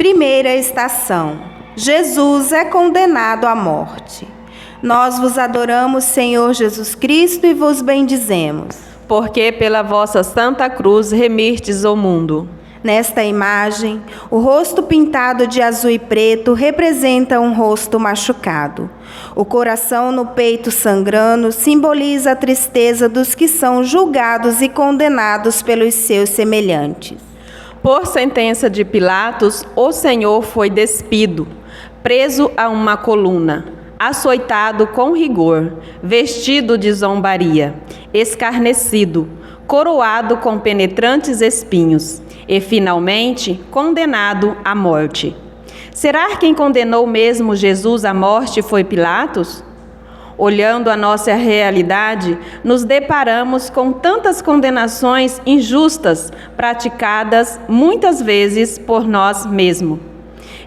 Primeira estação: Jesus é condenado à morte. Nós vos adoramos, Senhor Jesus Cristo, e vos bendizemos, porque pela vossa santa cruz remistes o mundo. Nesta imagem, o rosto pintado de azul e preto representa um rosto machucado. O coração no peito sangrando simboliza a tristeza dos que são julgados e condenados pelos seus semelhantes. Por sentença de Pilatos, o Senhor foi despido, preso a uma coluna, açoitado com rigor, vestido de zombaria, escarnecido, coroado com penetrantes espinhos e, finalmente, condenado à morte. Será quem condenou mesmo Jesus à morte foi Pilatos? Olhando a nossa realidade, nos deparamos com tantas condenações injustas praticadas muitas vezes por nós mesmos.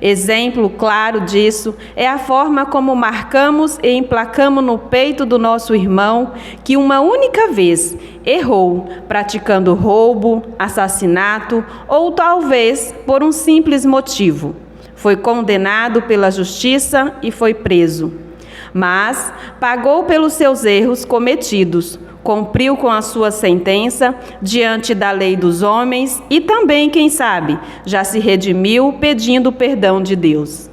Exemplo claro disso é a forma como marcamos e emplacamos no peito do nosso irmão que uma única vez errou, praticando roubo, assassinato ou talvez por um simples motivo. Foi condenado pela justiça e foi preso. Mas pagou pelos seus erros cometidos, cumpriu com a sua sentença diante da lei dos homens e também, quem sabe, já se redimiu pedindo perdão de Deus.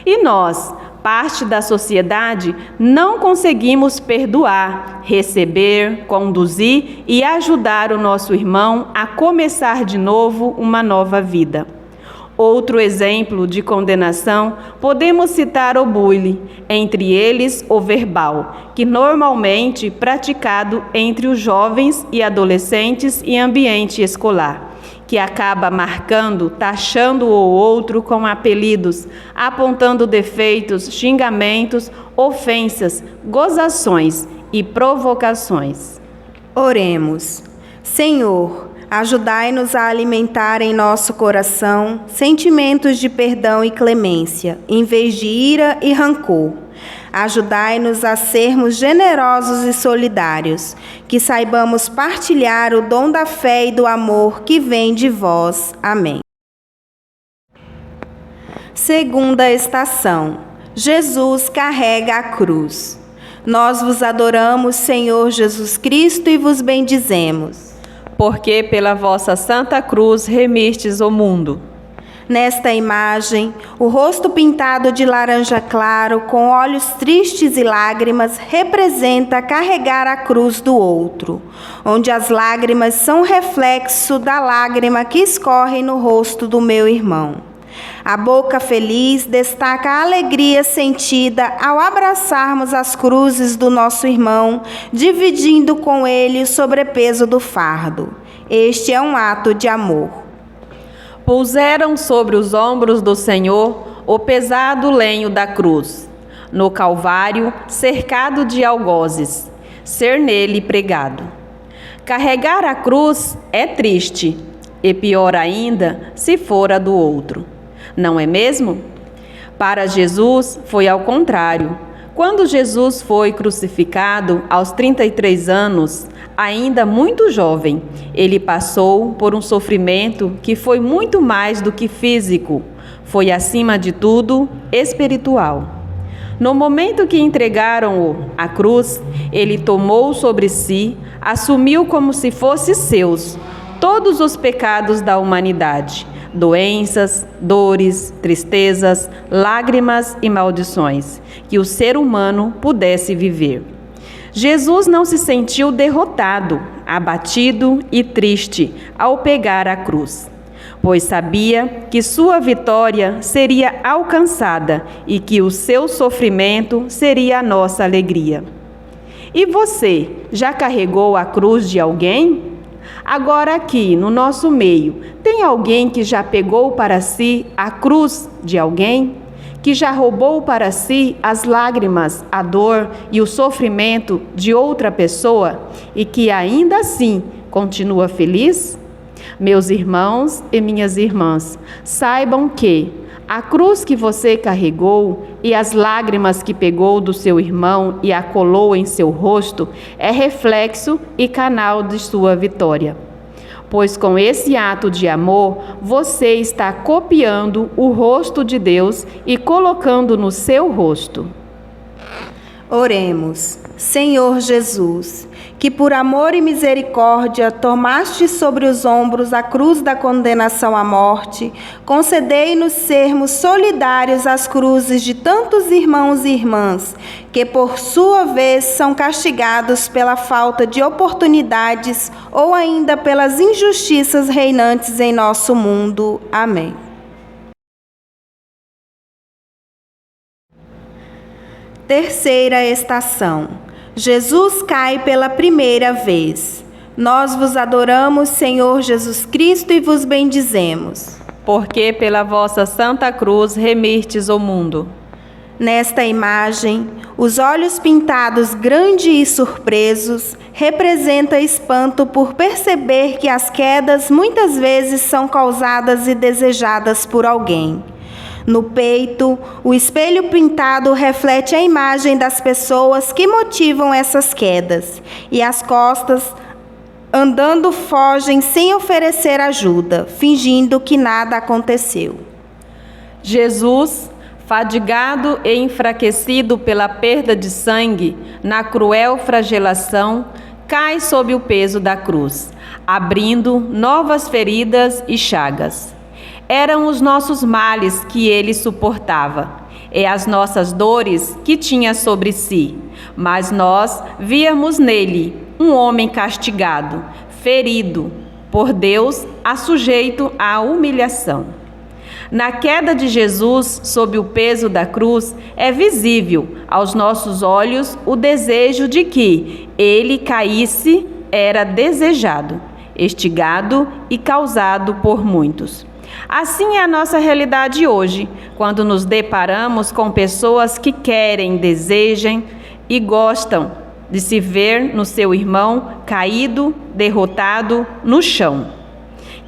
E nós, parte da sociedade, não conseguimos perdoar, receber, conduzir e ajudar o nosso irmão a começar de novo uma nova vida. Outro exemplo de condenação, podemos citar o bullying, entre eles o verbal, que normalmente praticado entre os jovens e adolescentes em ambiente escolar, que acaba marcando, taxando o outro com apelidos, apontando defeitos, xingamentos, ofensas, gozações e provocações. Oremos. Senhor, ajudai-nos a alimentar em nosso coração sentimentos de perdão e clemência, em vez de ira e rancor. Ajudai-nos a sermos generosos e solidários, que saibamos partilhar o dom da fé e do amor que vem de vós. Amém. Segunda estação: Jesus carrega a cruz. Nós vos adoramos, Senhor Jesus Cristo, e vos bendizemos, porque pela vossa santa cruz remistes o mundo. Nesta imagem, o rosto pintado de laranja claro, com olhos tristes e lágrimas, representa carregar a cruz do outro, onde as lágrimas são reflexo da lágrima que escorre no rosto do meu irmão. A boca feliz destaca a alegria sentida ao abraçarmos as cruzes do nosso irmão, dividindo com ele o sobrepeso do fardo. Este é um ato de amor. Puseram sobre os ombros do Senhor o pesado lenho da cruz, no Calvário, cercado de algozes, ser nele pregado. Carregar a cruz é triste, e pior ainda se for a do outro. Não é mesmo? Para Jesus foi ao contrário. Quando Jesus foi crucificado aos 33 anos, ainda muito jovem, ele passou por um sofrimento que foi muito mais do que físico, foi acima de tudo espiritual. No momento que entregaram-o à cruz, ele tomou sobre si, assumiu como se fossem seus todos os pecados da humanidade, doenças, dores, tristezas, lágrimas e maldições, que o ser humano pudesse viver. Jesus não se sentiu derrotado, abatido e triste ao pegar a cruz, pois sabia que sua vitória seria alcançada e que o seu sofrimento seria a nossa alegria. E você, já carregou a cruz de alguém? Agora aqui, no nosso meio, tem alguém que já pegou para si a cruz de alguém? Que já roubou para si as lágrimas, a dor e o sofrimento de outra pessoa e que ainda assim continua feliz? Meus irmãos e minhas irmãs, saibam que a cruz que você carregou e as lágrimas que pegou do seu irmão e a colou em seu rosto é reflexo e canal de sua vitória. pois com esse ato de amor, você está copiando o rosto de Deus e colocando no seu rosto. Oremos. Senhor Jesus, que por amor e misericórdia tomaste sobre os ombros a cruz da condenação à morte, concedei-nos sermos solidários às cruzes de tantos irmãos e irmãs, que por sua vez são castigados pela falta de oportunidades ou ainda pelas injustiças reinantes em nosso mundo. Amém. Terceira estação. Jesus cai pela primeira vez. Nós vos adoramos, Senhor Jesus Cristo, e vos bendizemos. Porque pela vossa santa cruz remirtes o mundo. Nesta imagem, os olhos pintados grandes e surpresos representa espanto por perceber que as quedas muitas vezes são causadas e desejadas por alguém. No peito, o espelho pintado reflete a imagem das pessoas que motivam essas quedas, e as costas, andando, fogem sem oferecer ajuda, fingindo que nada aconteceu. Jesus, fadigado e enfraquecido pela perda de sangue, na cruel flagelação, cai sob o peso da cruz, abrindo novas feridas e chagas. Eram os nossos males que ele suportava, e as nossas dores que tinha sobre si. Mas nós víamos nele um homem castigado, ferido, por Deus, sujeito à humilhação. Na queda de Jesus sob o peso da cruz, é visível aos nossos olhos o desejo de que ele caísse, era desejado, instigado e causado por muitos. Assim é a nossa realidade hoje, quando nos deparamos com pessoas que querem, desejam e gostam de se ver no seu irmão caído, derrotado, no chão,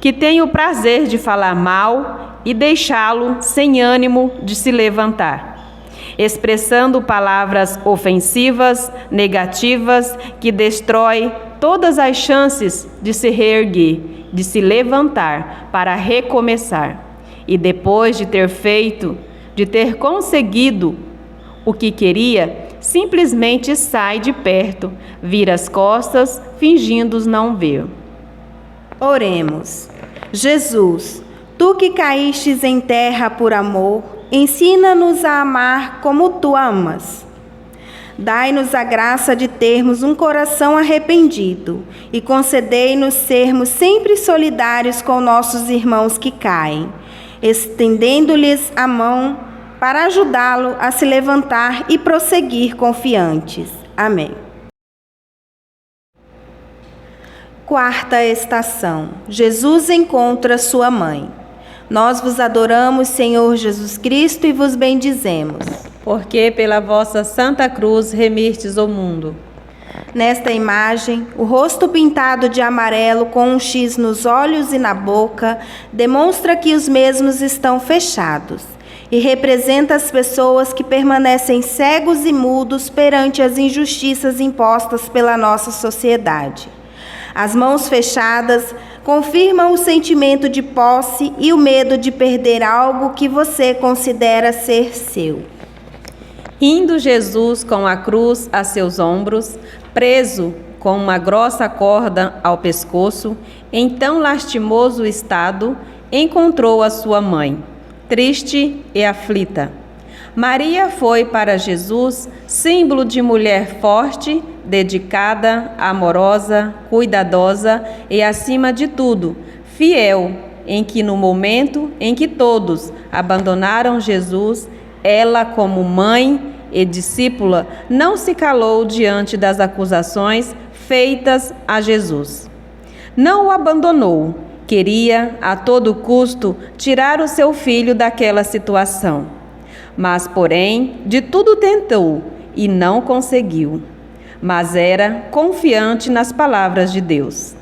que tem o prazer de falar mal e deixá-lo sem ânimo de se levantar, expressando palavras ofensivas, negativas, que destrói todas as chances de se reerguer, de se levantar para recomeçar. E depois de ter conseguido o que queria, simplesmente sai de perto, vira as costas, fingindo não ver. Oremos. Jesus, tu que caístes em terra por amor, ensina-nos a amar como tu amas. Dai-nos a graça de termos um coração arrependido e concedei-nos sermos sempre solidários com nossos irmãos que caem, estendendo-lhes a mão para ajudá-lo a se levantar e prosseguir confiantes. Amém. Quarta estação. Jesus encontra sua mãe. Nós vos adoramos, Senhor Jesus Cristo, e vos bendizemos. Porque pela vossa santa cruz remirtes o mundo. Nesta imagem, o rosto pintado de amarelo com um X nos olhos e na boca demonstra que os mesmos estão fechados e representa as pessoas que permanecem cegos e mudos perante as injustiças impostas pela nossa sociedade. As mãos fechadas confirmam o sentimento de posse e o medo de perder algo que você considera ser seu. Indo Jesus com a cruz a seus ombros, preso com uma grossa corda ao pescoço, em tão lastimoso estado, encontrou a sua mãe, triste e aflita. Maria foi para Jesus símbolo de mulher forte, dedicada, amorosa, cuidadosa e, acima de tudo, fiel, em que no momento em que todos abandonaram Jesus, ela, como mãe e discípula, não se calou diante das acusações feitas a Jesus. Não o abandonou, queria a todo custo tirar o seu filho daquela situação. Mas, porém, de tudo tentou e não conseguiu. Mas era confiante nas palavras de Deus.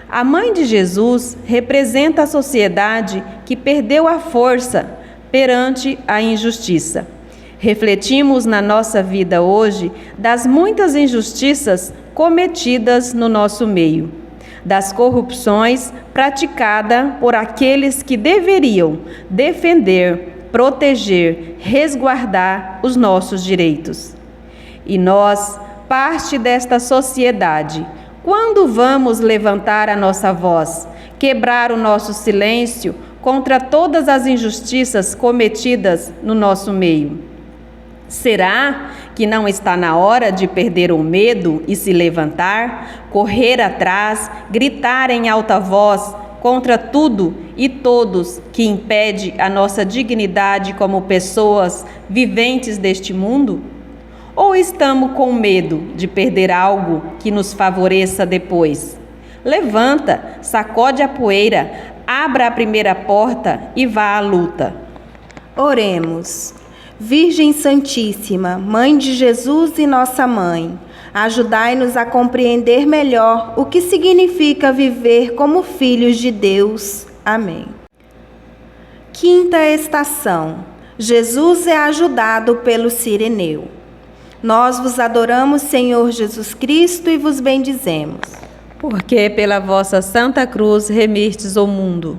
A mãe de Jesus representa a sociedade que perdeu a força perante a injustiça. Refletimos na nossa vida hoje das muitas injustiças cometidas no nosso meio. das corrupções praticadas por aqueles que deveriam defender, proteger, resguardar os nossos direitos. E nós, parte desta sociedade, quando vamos levantar a nossa voz, quebrar o nosso silêncio contra todas as injustiças cometidas no nosso meio? Será que não está na hora de perder o medo e se levantar, correr atrás, gritar em alta voz contra tudo e todos que impede a nossa dignidade como pessoas viventes deste mundo? Ou estamos com medo de perder algo que nos favoreça depois? Levanta, sacode a poeira, abra a primeira porta e vá à luta. Oremos. Virgem Santíssima, Mãe de Jesus e nossa Mãe, ajudai-nos a compreender melhor o que significa viver como filhos de Deus. Amém. Quinta estação. Jesus é ajudado pelo Cireneu. Nós vos adoramos, Senhor Jesus Cristo, e vos bendizemos. Porque pela vossa Santa Cruz remistes o mundo.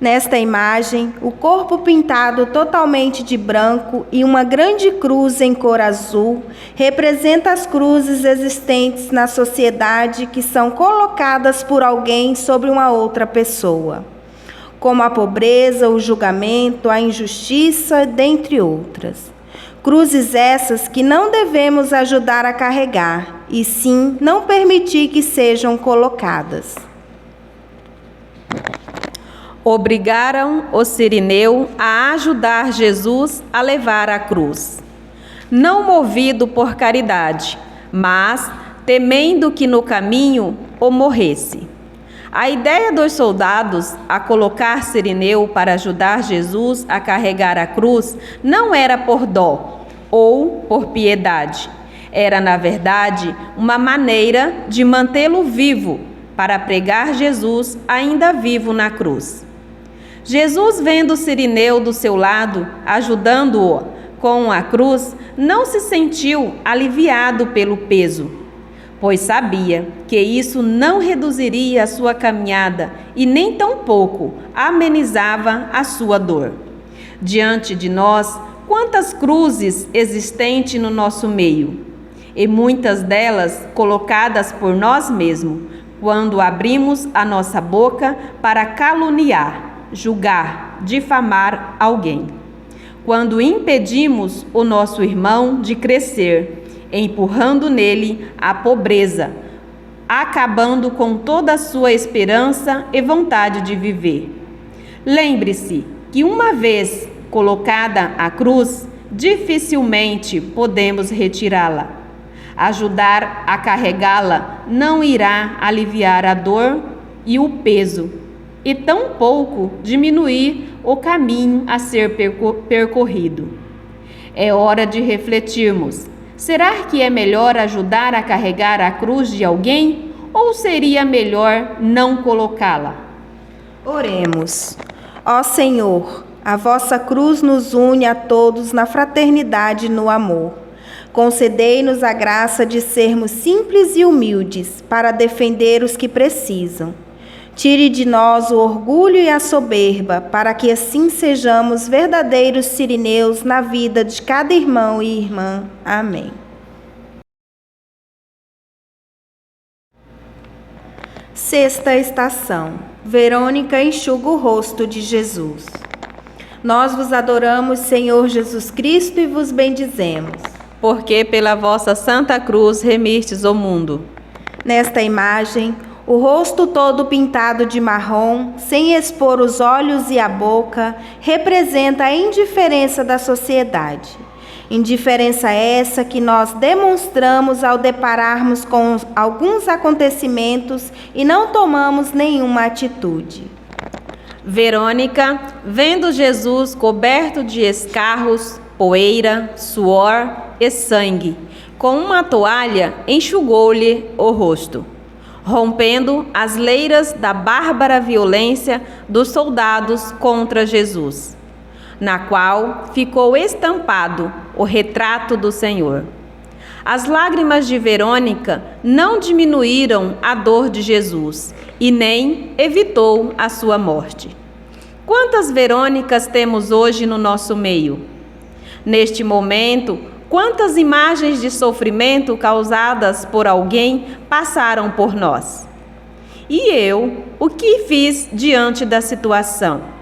Nesta imagem, o corpo pintado totalmente de branco e uma grande cruz em cor azul representa as cruzes existentes na sociedade que são colocadas por alguém sobre uma outra pessoa, como a pobreza, o julgamento, a injustiça, dentre outras. Cruzes essas que não devemos ajudar a carregar, e sim não permitir que sejam colocadas. Obrigaram o Cireneu a ajudar Jesus a levar a cruz, não movido por caridade, mas temendo que no caminho o morresse. A ideia dos soldados a colocar Cireneu para ajudar Jesus a carregar a cruz não era por dó ou por piedade. Era, na verdade, uma maneira de mantê-lo vivo para pregar Jesus ainda vivo na cruz. Jesus, vendo Cireneu do seu lado, ajudando-o com a cruz, não se sentiu aliviado pelo peso, pois sabia que isso não reduziria a sua caminhada e nem tampouco amenizava a sua dor. Diante de nós, quantas cruzes existentes no nosso meio, e muitas delas colocadas por nós mesmos, quando abrimos a nossa boca para caluniar, julgar, difamar alguém. Quando impedimos o nosso irmão de crescer, empurrando nele a pobreza, acabando com toda a sua esperança e vontade de viver. Lembre-se que uma vez colocada a cruz, dificilmente podemos retirá-la. Ajudar a carregá-la não irá aliviar a dor e o peso, e tampouco diminuir o caminho a ser percorrido. É hora de refletirmos. Será que é melhor ajudar a carregar a cruz de alguém ou seria melhor não colocá-la? Oremos. Ó Senhor, a vossa cruz nos une a todos na fraternidade e no amor. Concedei-nos a graça de sermos simples e humildes para defender os que precisam. Tire de nós o orgulho e a soberba, para que assim sejamos verdadeiros cirineus na vida de cada irmão e irmã. Amém. Sexta estação. Verônica enxuga o rosto de Jesus. Nós vos adoramos, Senhor Jesus Cristo, e vos bendizemos. Porque pela vossa Santa Cruz remistes o mundo. Nesta imagem, o rosto todo pintado de marrom, sem expor os olhos e a boca, representa a indiferença da sociedade. Indiferença essa que nós demonstramos ao depararmos com alguns acontecimentos e não tomamos nenhuma atitude. Verônica, vendo Jesus coberto de escarros, poeira, suor e sangue, com uma toalha enxugou-lhe o rosto, rompendo as leiras da bárbara violência dos soldados contra Jesus, na qual ficou estampado o retrato do Senhor. As lágrimas de Verônica não diminuíram a dor de Jesus e nem evitou a sua morte. Quantas Verônicas temos hoje no nosso meio? Neste momento, quantas imagens de sofrimento causadas por alguém passaram por nós? E eu, o que fiz diante da situação?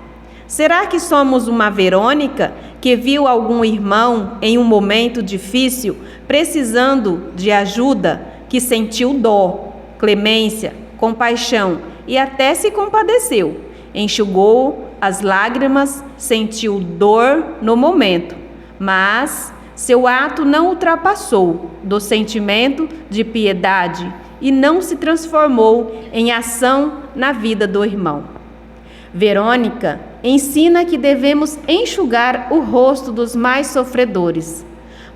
Será que somos uma Verônica que viu algum irmão em um momento difícil, precisando de ajuda, que sentiu dó, clemência, compaixão e até se compadeceu, enxugou as lágrimas, sentiu dor no momento, mas seu ato não ultrapassou do sentimento de piedade e não se transformou em ação na vida do irmão. Verônica ensina que devemos enxugar o rosto dos mais sofredores.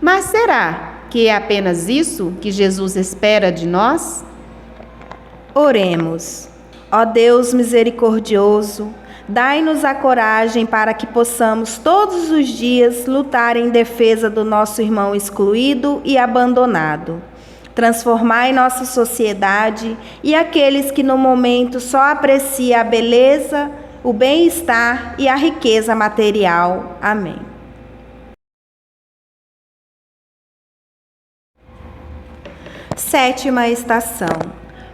Mas será que é apenas isso que Jesus espera de nós? Oremos. Ó Deus misericordioso, dai-nos a coragem para que possamos todos os dias lutar em defesa do nosso irmão excluído e abandonado. Transformai nossa sociedade e aqueles que no momento só apreciam a beleza, o bem-estar e a riqueza material. Amém. Sétima estação.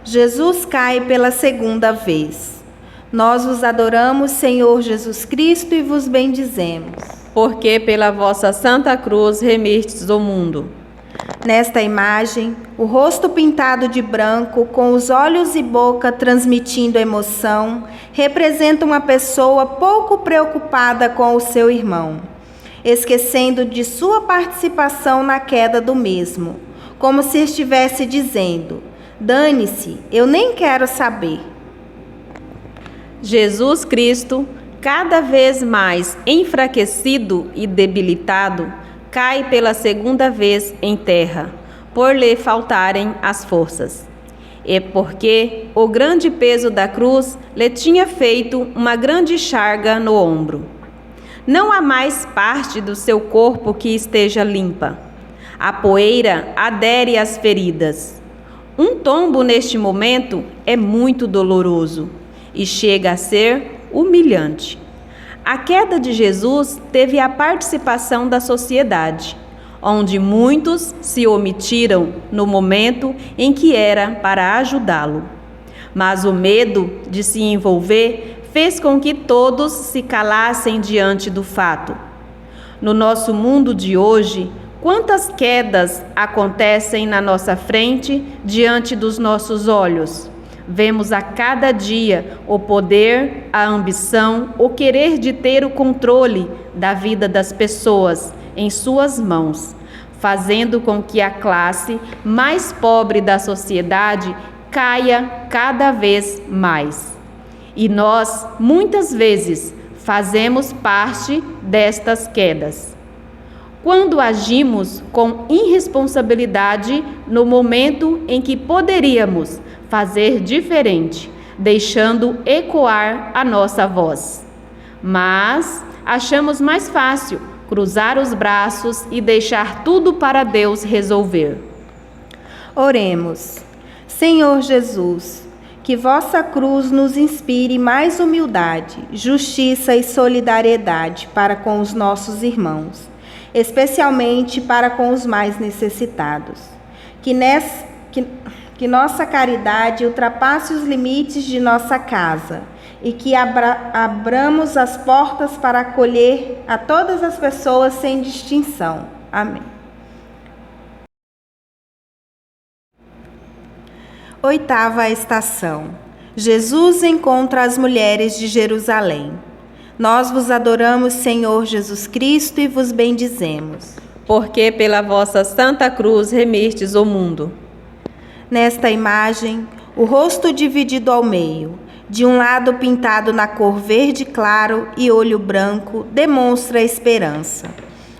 Jesus cai pela segunda vez. Nós vos adoramos, Senhor Jesus Cristo, e vos bendizemos. Porque pela vossa santa cruz remistes o mundo. Nesta imagem, o rosto pintado de branco, com os olhos e boca transmitindo emoção, representa uma pessoa pouco preocupada com o seu irmão, esquecendo de sua participação na queda do mesmo, como se estivesse dizendo: dane-se, eu nem quero saber. Jesus Cristo, cada vez mais enfraquecido e debilitado, cai pela segunda vez em terra, por lhe faltarem as forças. É porque o grande peso da cruz lhe tinha feito uma grande charga no ombro. Não há mais parte do seu corpo que esteja limpa. A poeira adere às feridas. Um tombo neste momento é muito doloroso e chega a ser humilhante. A queda de Jesus teve a participação da sociedade, onde muitos se omitiram no momento em que era para ajudá-lo. Mas o medo de se envolver fez com que todos se calassem diante do fato. No nosso mundo de hoje, quantas quedas acontecem na nossa frente, diante dos nossos olhos? Vemos a cada dia o poder, a ambição, o querer de ter o controle da vida das pessoas em suas mãos, fazendo com que a classe mais pobre da sociedade caia cada vez mais. E nós, muitas vezes, fazemos parte destas quedas. Quando agimos com irresponsabilidade no momento em que poderíamos fazer diferente, deixando ecoar a nossa voz. Mas achamos mais fácil cruzar os braços e deixar tudo para Deus resolver. Oremos. Senhor Jesus, que vossa cruz nos inspire mais humildade, justiça e solidariedade para com os nossos irmãos, especialmente para com os mais necessitados. Que nossa caridade ultrapasse os limites de nossa casa e que abramos as portas para acolher a todas as pessoas sem distinção. Amém. Oitava estação. Jesus encontra as mulheres de Jerusalém. Nós vos adoramos, Senhor Jesus Cristo, e vos bendizemos. Porque pela vossa santa cruz remistes o mundo. Nesta imagem, o rosto dividido ao meio, de um lado pintado na cor verde claro e olho branco, demonstra a esperança.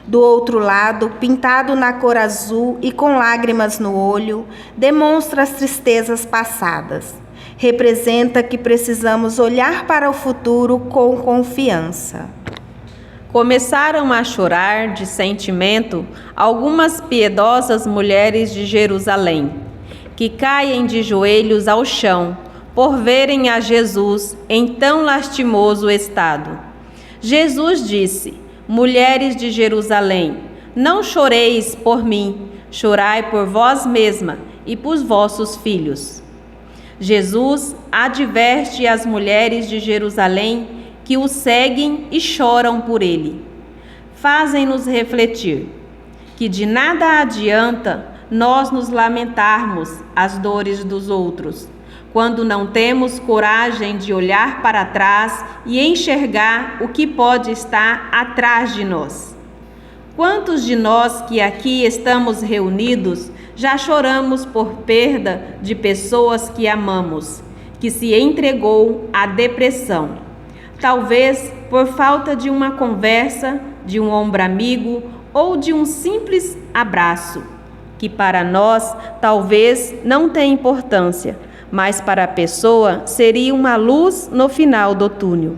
Do outro lado, pintado na cor azul e com lágrimas no olho, demonstra as tristezas passadas. Representa que precisamos olhar para o futuro com confiança. começaram a chorar de sentimento algumas piedosas mulheres de Jerusalém, que caem de joelhos ao chão por verem a Jesus em tão lastimoso estado. Jesus disse: mulheres de Jerusalém, não choreis por mim, chorai por vós mesma e por vossos filhos. Jesus adverte as mulheres de Jerusalém que o seguem e choram por ele. Fazem-nos refletir que de nada adianta nós nos lamentarmos as dores dos outros, quando não temos coragem de olhar para trás e enxergar o que pode estar atrás de nós. Quantos de nós que aqui estamos reunidos já choramos por perda de pessoas que amamos, que se entregou à depressão? Talvez por falta de uma conversa, de um ombro amigo ou de um simples abraço, que para nós talvez não tenha importância, mas para a pessoa seria uma luz no final do túnel.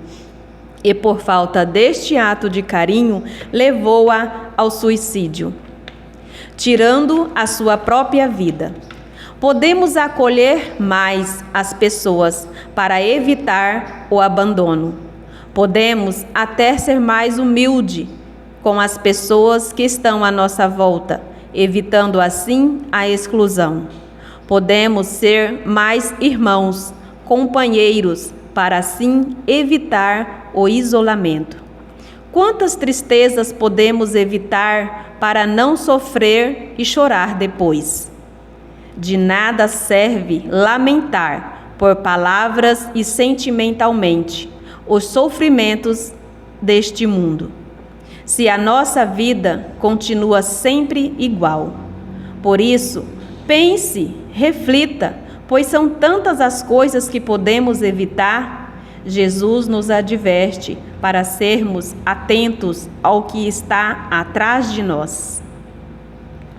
E por falta deste ato de carinho, levou-a ao suicídio, tirando a sua própria vida. Podemos acolher mais as pessoas para evitar o abandono. Podemos até ser mais humilde com as pessoas que estão à nossa volta, evitando assim a exclusão. Podemos ser mais irmãos, companheiros, para assim evitar o isolamento. Quantas tristezas podemos evitar para não sofrer e chorar depois? De nada serve lamentar por palavras e sentimentalmente os sofrimentos deste mundo, se a nossa vida continua sempre igual. Por isso, pense, reflita, pois são tantas as coisas que podemos evitar. Jesus nos adverte para sermos atentos ao que está atrás de nós.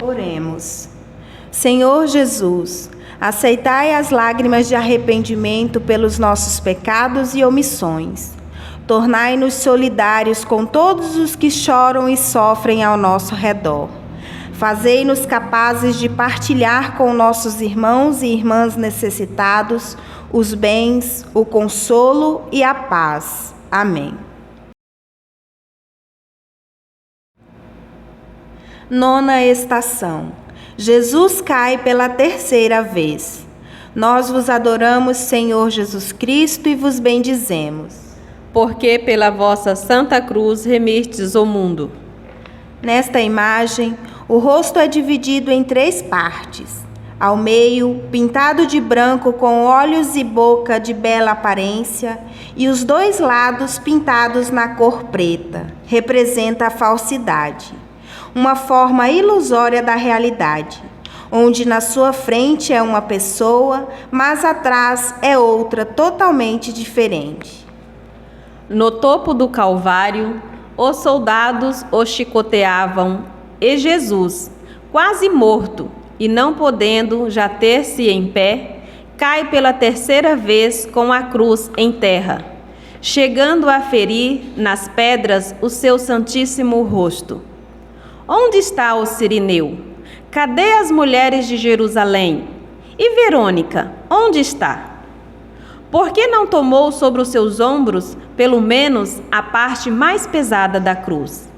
Oremos. Senhor Jesus, aceitai as lágrimas de arrependimento pelos nossos pecados e omissões. Tornai-nos solidários com todos os que choram e sofrem ao nosso redor. Fazei-nos capazes de partilhar com nossos irmãos e irmãs necessitados os bens, o consolo e a paz. Amém. Nona estação. Jesus cai pela terceira vez. Nós vos adoramos, Senhor Jesus Cristo, e vos bendizemos. Porque pela vossa Santa Cruz remistes o mundo. Nesta imagem, o rosto é dividido em 3 partes. Ao meio, pintado de branco com olhos e boca de bela aparência, e os 2 lados pintados na cor preta, representa a falsidade, uma forma ilusória da realidade, onde na sua frente é uma pessoa, mas atrás é outra totalmente diferente. No topo do Calvário, os soldados o chicoteavam e Jesus, quase morto e não podendo já ter-se em pé, cai pela terceira vez com a cruz em terra, chegando a ferir nas pedras o seu santíssimo rosto. Onde está o Cirineu? Cadê as mulheres de Jerusalém? E Verônica, onde está? Por que não tomou sobre os seus ombros, pelo menos, a parte mais pesada da cruz?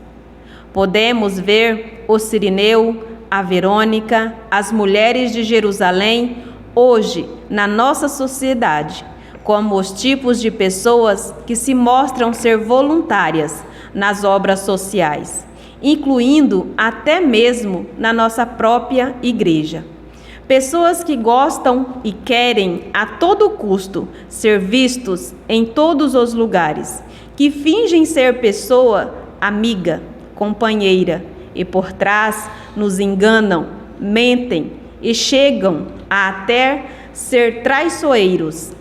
Podemos ver o Cirineu, a Verônica, as mulheres de Jerusalém, hoje, na nossa sociedade, como os tipos de pessoas que se mostram ser voluntárias nas obras sociais, incluindo até mesmo na nossa própria igreja. Pessoas que gostam e querem a todo custo ser vistos em todos os lugares, que fingem ser pessoa amiga, companheira, e por trás nos enganam, mentem e chegam a até ser traiçoeiros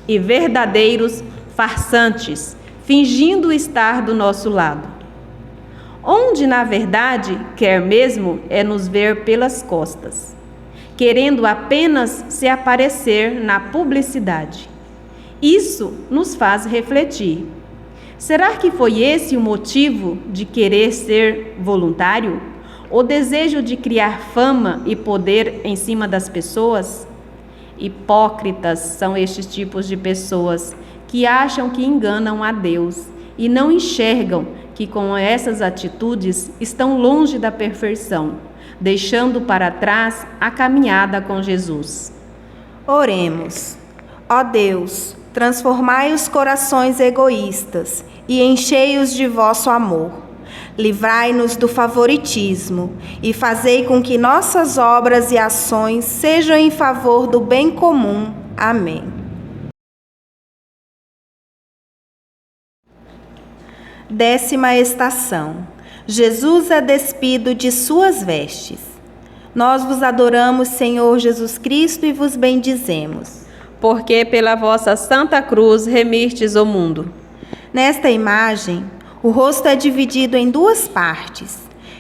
e verdadeiros farsantes, fingindo estar do nosso lado. Onde, na verdade, quer mesmo é nos ver pelas costas, querendo apenas se aparecer na publicidade. Isso nos faz refletir. Será que foi esse o motivo de querer ser voluntário? O desejo de criar fama e poder em cima das pessoas? Hipócritas são estes tipos de pessoas que acham que enganam a Deus e não enxergam que com essas atitudes estão longe da perfeição, deixando para trás a caminhada com Jesus. Oremos. Ó Deus, transformai os corações egoístas e enchei-os de vosso amor. Livrai-nos do favoritismo e fazei com que nossas obras e ações sejam em favor do bem comum. Amém. Décima estação. Jesus é despido de suas vestes. Nós vos adoramos, Senhor Jesus Cristo, e vos bendizemos. Porque pela vossa santa cruz remistes o mundo. Nesta imagem, o rosto é dividido em duas partes.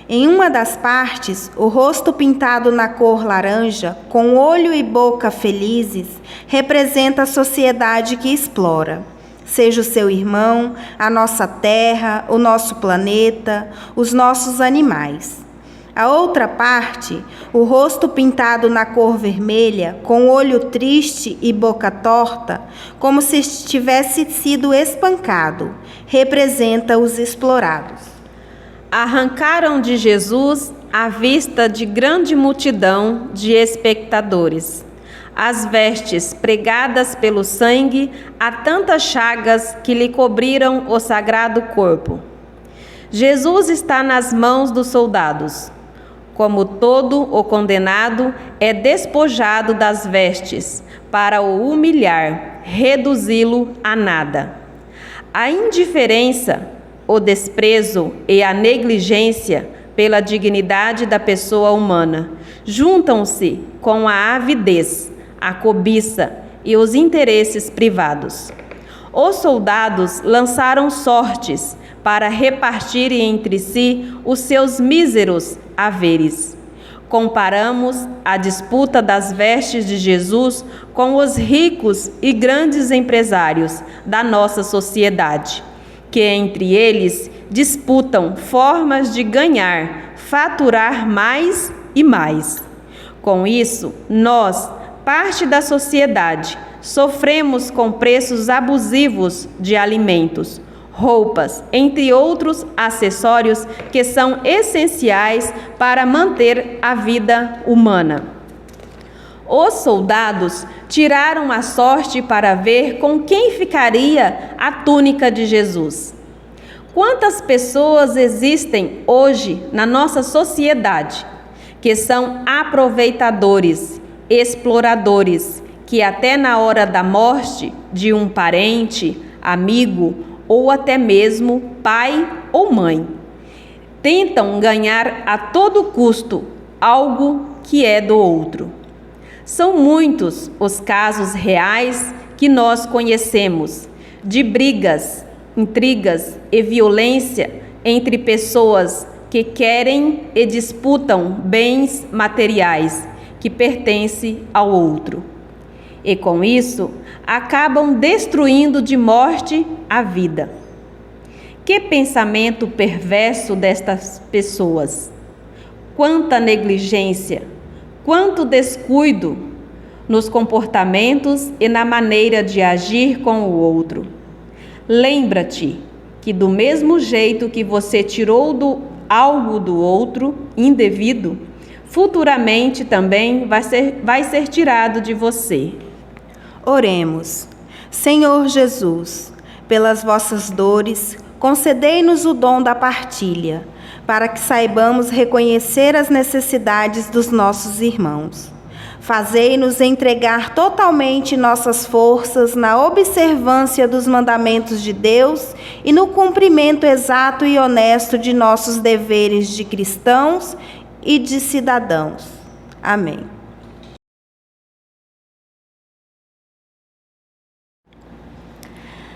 Em uma das partes, o rosto pintado na cor laranja, com olho e boca felizes, representa a sociedade que explora. Seja o seu irmão, a nossa terra, o nosso planeta, os nossos animais. A outra parte, o rosto pintado na cor vermelha, com olho triste e boca torta, como se tivesse sido espancado, representa os explorados. Arrancaram de Jesus à vista de grande multidão de espectadores. As vestes pregadas pelo sangue a tantas chagas que lhe cobriram o sagrado corpo. Jesus está nas mãos dos soldados. Como todo o condenado, é despojado das vestes para o humilhar, reduzi-lo a nada. A indiferença, o desprezo e a negligência pela dignidade da pessoa humana juntam-se com a avidez, a cobiça e os interesses privados. Os soldados lançaram sortes para repartirem entre si os seus míseros haveres. Comparamos a disputa das vestes de Jesus com os ricos e grandes empresários da nossa sociedade, que entre eles disputam formas de ganhar, faturar mais e mais. Com isso, nós, parte da sociedade, sofremos com preços abusivos de alimentos, roupas, entre outros acessórios que são essenciais para manter a vida humana. Os soldados tiraram a sorte para ver com quem ficaria a túnica de Jesus. Quantas pessoas existem hoje na nossa sociedade que são aproveitadores, exploradores, que até na hora da morte de um parente, amigo ou até mesmo pai ou mãe, tentam ganhar a todo custo algo que é do outro. São muitos os casos reais que nós conhecemos de brigas, intrigas e violência entre pessoas que querem e disputam bens materiais que pertencem ao outro. E com isso, acabam destruindo de morte a vida. Que pensamento perverso destas pessoas! Quanta negligência, quanto descuido nos comportamentos e na maneira de agir com o outro. Lembra-te que do mesmo jeito que você tirou algo do outro indevido, futuramente também vai ser tirado de você. Oremos. Senhor Jesus, pelas vossas dores, concedei-nos o dom da partilha, para que saibamos reconhecer as necessidades dos nossos irmãos. Fazei-nos entregar totalmente nossas forças na observância dos mandamentos de Deus e no cumprimento exato e honesto de nossos deveres de cristãos e de cidadãos. Amém.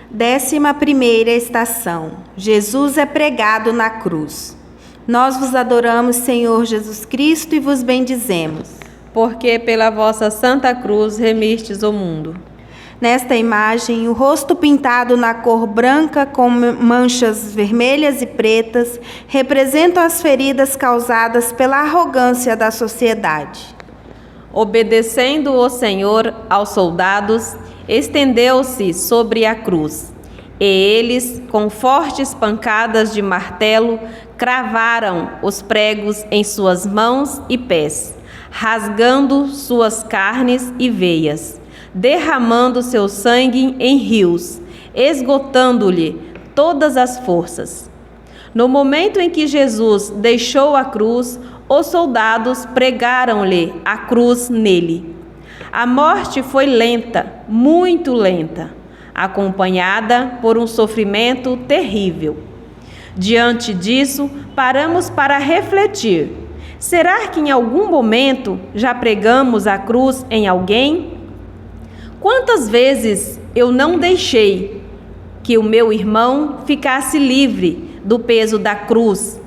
Décima primeira estação. Jesus é pregado na cruz. Nós vos adoramos, Senhor Jesus Cristo, e vos bendizemos. Porque pela vossa santa cruz remistes o mundo. Nesta imagem, o rosto pintado na cor branca com manchas vermelhas e pretas representa as feridas causadas pela arrogância da sociedade. Obedecendo o Senhor aos soldados, estendeu-se sobre a cruz, e eles, com fortes pancadas de martelo, cravaram os pregos em suas mãos e pés, rasgando suas carnes e veias, derramando seu sangue em rios, esgotando-lhe todas as forças. No momento em que Jesus deixou a cruz, os soldados pregaram-lhe a cruz nele. A morte foi lenta, muito lenta, acompanhada por um sofrimento terrível. Diante disso, paramos para refletir. Será que em algum momento já pregamos a cruz em alguém? Quantas vezes eu não deixei que o meu irmão ficasse livre do peso da cruz,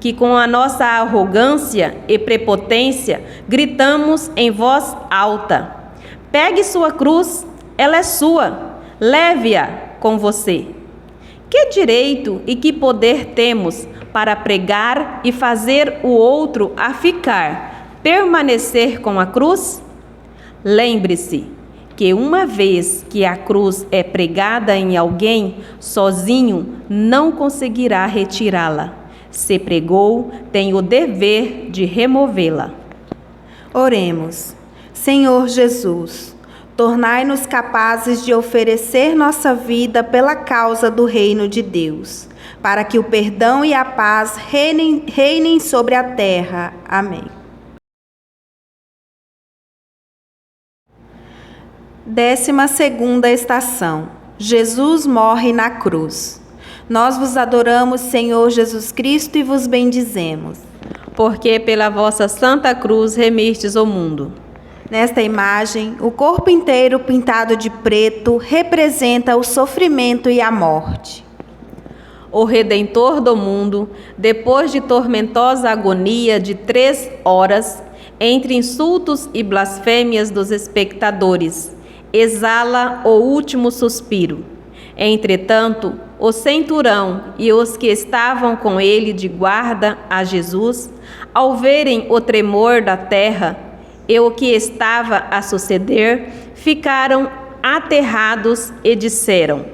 que com a nossa arrogância e prepotência gritamos em voz alta: pegue sua cruz, ela é sua, leve-a com você. Que direito e que poder temos para pregar e fazer o outro a ficar, permanecer com a cruz? Lembre-se que uma vez que a cruz é pregada em alguém, sozinho não conseguirá retirá-la. Se pregou, tem o dever de removê-la. Oremos. Senhor Jesus, tornai-nos capazes de oferecer nossa vida pela causa do reino de Deus, para que o perdão e a paz reinem sobre a terra. Amém. 12ª estação. Jesus morre na cruz. Nós vos adoramos, Senhor Jesus Cristo, e vos bendizemos. Porque pela vossa santa cruz remistes o mundo. Nesta imagem, o corpo inteiro pintado de preto representa o sofrimento e a morte. O Redentor do mundo, depois de tormentosa agonia de 3 horas, entre insultos e blasfêmias dos espectadores, exala o último suspiro. Entretanto, o centurião e os que estavam com ele de guarda a Jesus, ao verem o tremor da terra e o que estava a suceder, ficaram aterrados e disseram: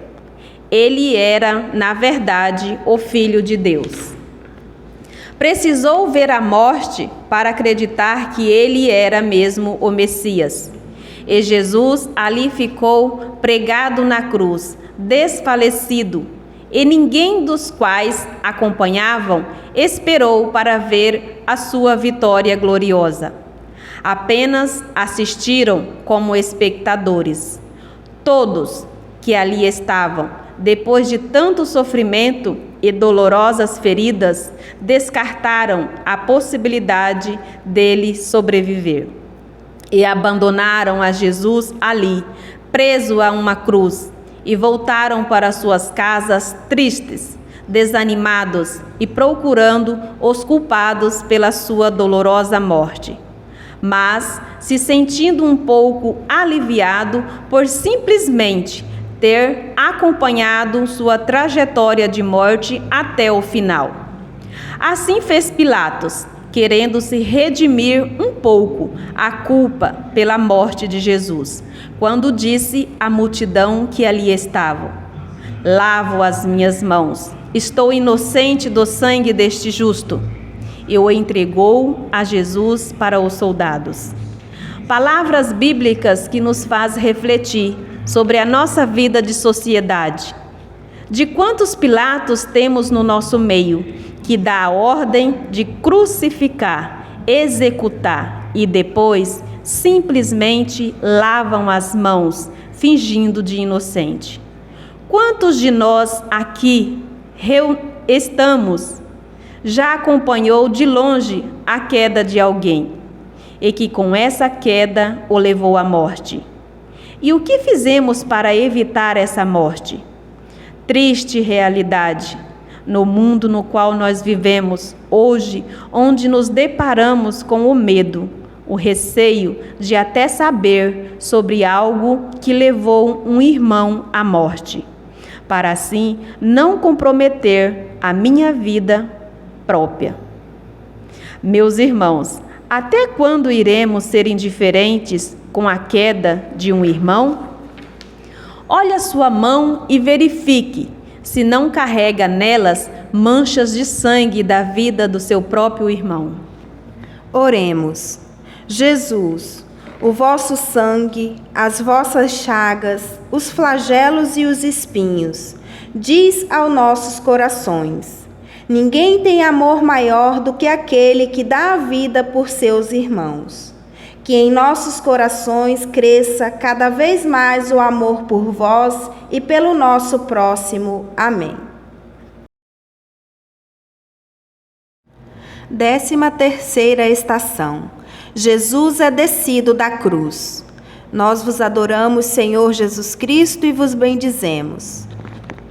ele era, na verdade, o Filho de Deus. Precisou ver a morte para acreditar que ele era mesmo o Messias. E Jesus ali ficou pregado na cruz, desfalecido, e ninguém dos quais acompanhavam esperou para ver a sua vitória gloriosa. Apenas assistiram como espectadores. Todos que ali estavam, depois de tanto sofrimento e dolorosas feridas, descartaram a possibilidade dele sobreviver e abandonaram a Jesus ali, preso a uma cruz, e voltaram para suas casas tristes, desanimados e procurando os culpados pela sua dolorosa morte. Mas se sentindo um pouco aliviado por simplesmente ter acompanhado sua trajetória de morte até o final. Assim fez Pilatos, querendo se redimir um pouco a culpa pela morte de Jesus, quando disse à multidão que ali estavam: lavo as minhas mãos, estou inocente do sangue deste justo. E o entregou a Jesus para os soldados. Palavras bíblicas que nos faz refletir sobre a nossa vida de sociedade. De quantos Pilatos temos no nosso meio, que dá a ordem de crucificar, executar e depois simplesmente lavam as mãos, fingindo de inocente? Quantos de nós aqui já acompanhou de longe a queda de alguém e que com essa queda o levou à morte? E o que fizemos para evitar essa morte? Triste realidade no mundo no qual nós vivemos hoje, onde nos deparamos com o medo, o receio de até saber sobre algo que levou um irmão à morte, para assim não comprometer a minha vida própria. Meus irmãos, até quando iremos ser indiferentes com a queda de um irmão? Olhe a sua mão e verifique se não carrega nelas manchas de sangue da vida do seu próprio irmão. Oremos. Jesus, o vosso sangue, as vossas chagas, os flagelos e os espinhos, diz aos nossos corações: ninguém tem amor maior do que aquele que dá a vida por seus irmãos. Que em nossos corações cresça cada vez mais o amor por vós e pelo nosso próximo. Amém. 13ª estação. Jesus é descido da cruz. Nós vos adoramos, Senhor Jesus Cristo, e vos bendizemos.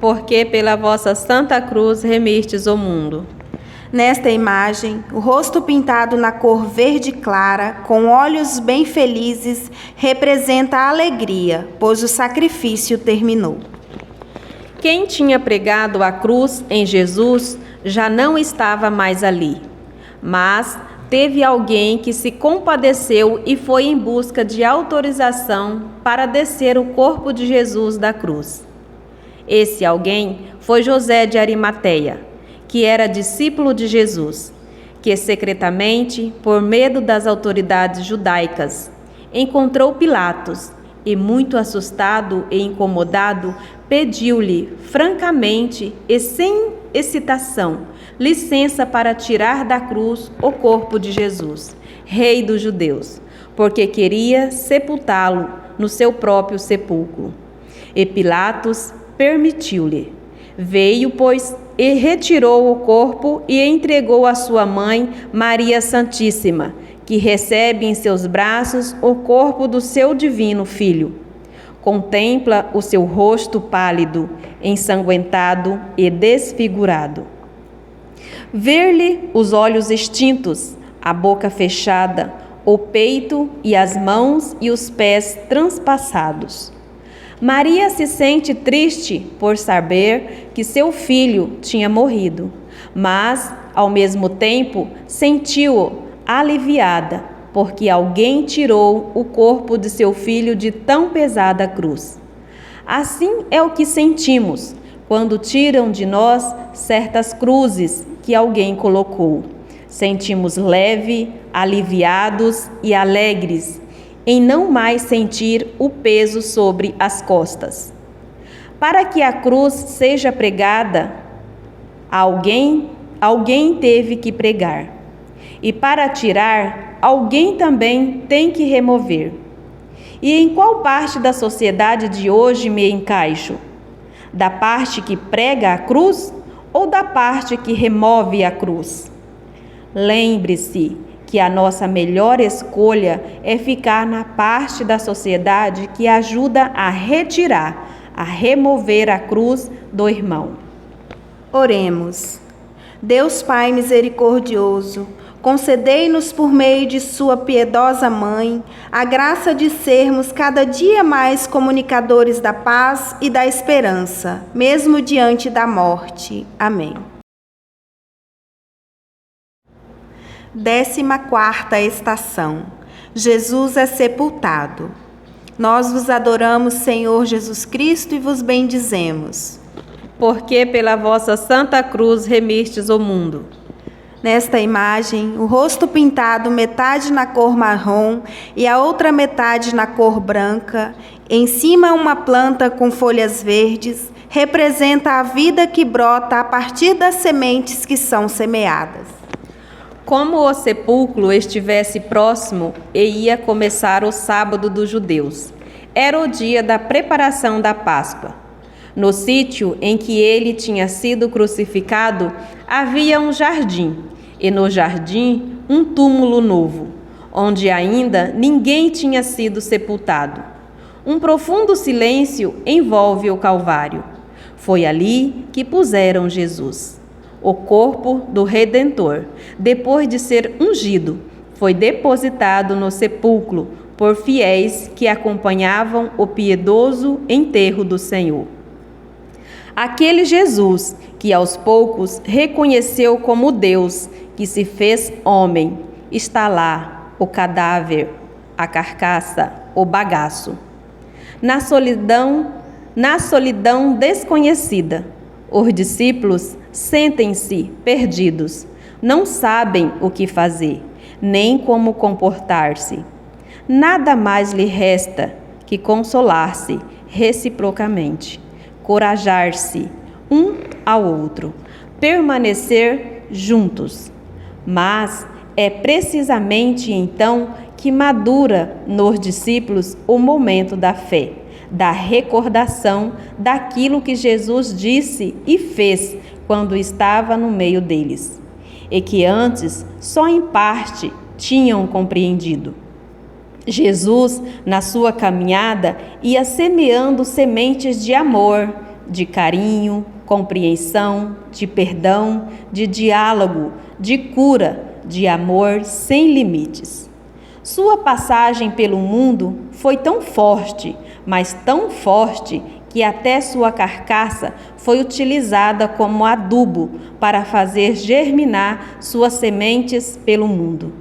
Porque pela vossa santa cruz remistes o mundo. Nesta imagem, o rosto pintado na cor verde clara, com olhos bem felizes, representa a alegria, pois o sacrifício terminou. Quem tinha pregado a cruz em Jesus já não estava mais ali, mas teve alguém que se compadeceu e foi em busca de autorização para descer o corpo de Jesus da cruz. Esse alguém foi José de Arimateia, que era discípulo de Jesus, que secretamente, por medo das autoridades judaicas, encontrou Pilatos e, muito assustado e incomodado, pediu-lhe francamente e sem hesitação licença para tirar da cruz o corpo de Jesus, rei dos judeus, porque queria sepultá-lo no seu próprio sepulcro. E Pilatos permitiu-lhe. Veio, pois, e retirou o corpo e entregou à sua mãe, Maria Santíssima, que recebe em seus braços o corpo do seu divino Filho. Contempla o seu rosto pálido, ensanguentado e desfigurado. Ver-lhe os olhos extintos, a boca fechada, o peito e as mãos e os pés transpassados. Maria se sente triste por saber que seu filho tinha morrido, mas, ao mesmo tempo, sentiu-o aliviada, porque alguém tirou o corpo de seu filho de tão pesada cruz. Assim é o que sentimos quando tiram de nós certas cruzes que alguém colocou. Sentimos leve, aliviados e alegres, em não mais sentir o peso sobre as costas. Para que a cruz seja pregada, alguém teve que pregar. E para tirar, alguém também tem que remover. E em qual parte da sociedade de hoje me encaixo? Da parte que prega a cruz ou da parte que remove a cruz? Lembre-se que a nossa melhor escolha é ficar na parte da sociedade que ajuda a retirar, a remover a cruz do irmão. Oremos. Deus Pai misericordioso, concedei-nos por meio de sua piedosa Mãe a graça de sermos cada dia mais comunicadores da paz e da esperança, mesmo diante da morte. Amém. 14ª estação. Jesus é sepultado. Nós vos adoramos, Senhor Jesus Cristo, e vos bendizemos. Porque pela vossa santa cruz remistes o mundo. Nesta imagem, o rosto pintado metade na cor marrom e a outra metade na cor branca, em cima uma planta com folhas verdes, representa a vida que brota a partir das sementes que são semeadas. Como o sepulcro estivesse próximo e ia começar o sábado dos judeus, era o dia da preparação da Páscoa. No sítio em que ele tinha sido crucificado, havia um jardim, e no jardim um túmulo novo, onde ainda ninguém tinha sido sepultado. Um profundo silêncio envolve o Calvário. Foi ali que puseram Jesus, o corpo do Redentor, depois de ser ungido, foi depositado no sepulcro por fiéis que acompanhavam o piedoso enterro do Senhor. Aquele Jesus que aos poucos reconheceu como Deus que se fez homem, está lá o cadáver, a carcaça, o bagaço. Na solidão desconhecida, os discípulos sentem-se perdidos, não sabem o que fazer, nem como comportar-se. Nada mais lhe resta que consolar-se reciprocamente, corajar-se um ao outro, permanecer juntos. Mas é precisamente então que madura nos discípulos o momento da fé, da recordação daquilo que Jesus disse e fez quando estava no meio deles, e que antes só em parte tinham compreendido. Jesus, na sua caminhada, ia semeando sementes de amor, de carinho, compreensão, de perdão, de diálogo, de cura, de amor sem limites. Sua passagem pelo mundo foi tão forte, mas tão forte, que até sua carcaça foi utilizada como adubo para fazer germinar suas sementes pelo mundo.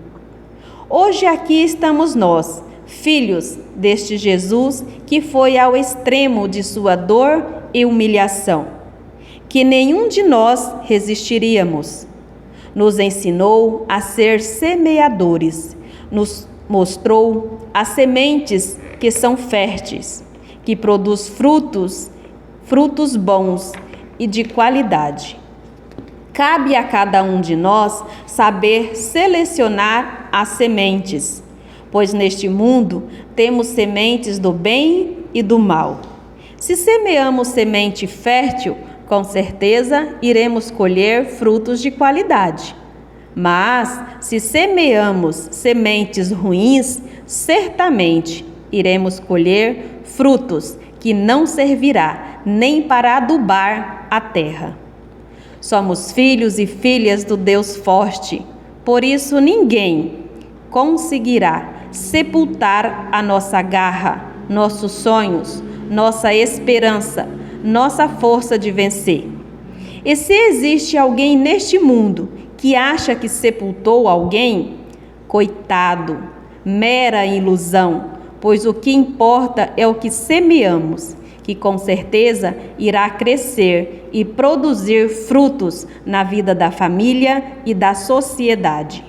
Hoje aqui estamos nós, filhos deste Jesus que foi ao extremo de sua dor e humilhação, que nenhum de nós resistiríamos. Nos ensinou a ser semeadores, nos mostrou as sementes que são férteis, que produz frutos bons e de qualidade. Cabe a cada um de nós saber selecionar as sementes, pois neste mundo temos sementes do bem e do mal. Se semeamos semente fértil, com certeza iremos colher frutos de qualidade. Mas, se semeamos sementes ruins, certamente iremos colher frutos que não servirá nem para adubar a terra. Somos filhos e filhas do Deus forte, por isso ninguém conseguirá sepultar a nossa garra, nossos sonhos, nossa esperança, nossa força de vencer. E se existe alguém neste mundo que acha que sepultou alguém, coitado, mera ilusão, pois o que importa é o que semeamos, que com certeza irá crescer e produzir frutos na vida da família e da sociedade.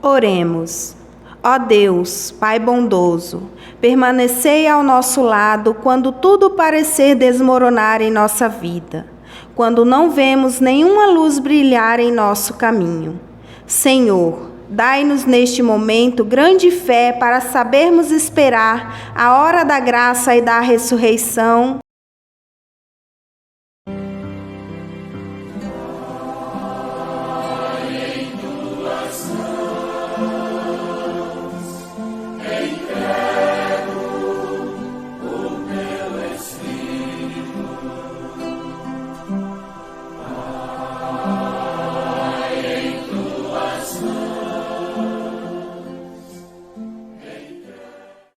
Oremos. Ó Deus, Pai bondoso, permanecei ao nosso lado quando tudo parecer desmoronar em nossa vida, quando não vemos nenhuma luz brilhar em nosso caminho. Senhor, dai-nos neste momento grande fé para sabermos esperar a hora da graça e da ressurreição